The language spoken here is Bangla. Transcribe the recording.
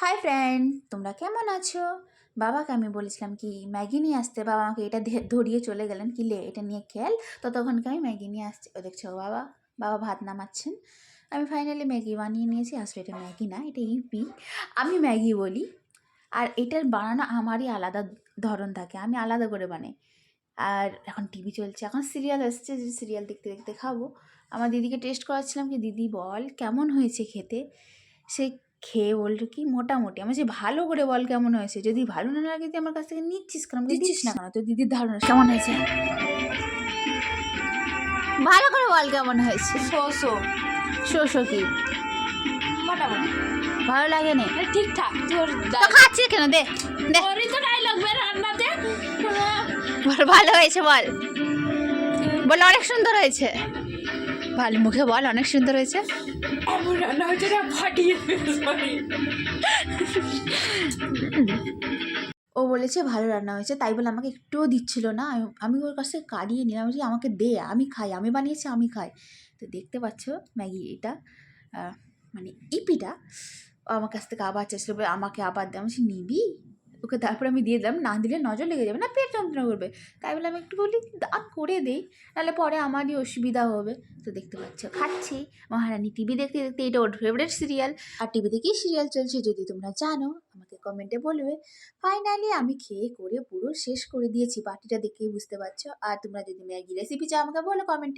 হাই ফ্রেন্ড, তোমরা কেমন আছো? বাবাকে আমি বলেছিলাম কি ম্যাগি নিয়ে আসতে, বাবা আমাকে এটা ধরিয়ে চলে গেলেন কি লে এটা নিয়ে খেল। তো তখনকে আমি ম্যাগি নিয়ে আসছি, ও দেখছো বাবা বাবা ভাত নামাচ্ছেন। আমি ফাইনালি ম্যাগি বানিয়ে নিয়েছি। আসলে এটা ম্যাগি না, এটা ইপি, আমি ম্যাগি বলি। আর এটার বানানো আমারই আলাদা ধরন থাকে, আমি আলাদা করে বানাই। আর এখন টিভি চলছে, এখন সিরিয়াল এসছে, যে সিরিয়াল দেখতে দেখতে খাবো। আমার দিদিকে টেস্ট করাচ্ছিলাম কি দিদি বল কেমন হয়েছে খেতে। সে খেয়ে বললো কি মোটামুটি। আমি যে ভালো করে বল কেমন হয়েছে, যদি ভালো না লাগে তুই আমার কাছ থেকে নিচ্ছিস কেন, আমাকে দিচ্ছিস না কেন, তোর দিদির ধারণা কেমন হয়েছে, ভালো করে বল কেমন হয়েছে। শো কি মোটামুটি ভালো লাগে না, ঠিকঠাক। তোর তো খাচ্ছিস কেন, দে দে তোরই তো ডায়লগ বের রান্নাতে। বল ভালো হয়েছে, বল বল অনেক সুন্দর হয়েছে, ভালো মুখে বল অনেক সুন্দর হয়েছে। এমন রান্না হয়েছে না ফাটিয়ে ও বলেছে ভালো রান্না হয়েছে, তাই বলে আমাকে একটুও দিচ্ছিল না। আমি ওর কাছ থেকে কাড়িয়ে নিলাম যে আমাকে দে, আমি খাই, আমি বানিয়েছি আমি খাই। তো দেখতে পাচ্ছ ম্যাগি এটা মানে ইপিটা, ও আমার কাছ থেকে আবার চেষ্টা করে আমাকে আবার দে। আমি নিবি ওকে, তারপরে আমি দিয়ে দিলাম, না দিলে নজর লেগে যাবে না, পেট যন্ত্রণা করবে। তাই বলে আমি একটু বলি দাঁত করে দেই, নাহলে পরে আমারই অসুবিধা হবে। তো দেখতে পাচ্ছ খাচ্ছি, মহারানী টিভি দেখতে দেখতে, এটা ওর ফেভারিট সিরিয়াল। আর টিভিতে কি সিরিয়াল চলছে যদি তোমরা জানো আমাকে কমেন্টে বলবে। ফাইনালি আমি খেয়ে করে পুরো শেষ করে দিয়েছি, পার্টিটা দেখেই বুঝতে পারছো। আর তোমরা যদি ম্যাগি রেসিপি চাও আমাকে বলো কমেন্টে।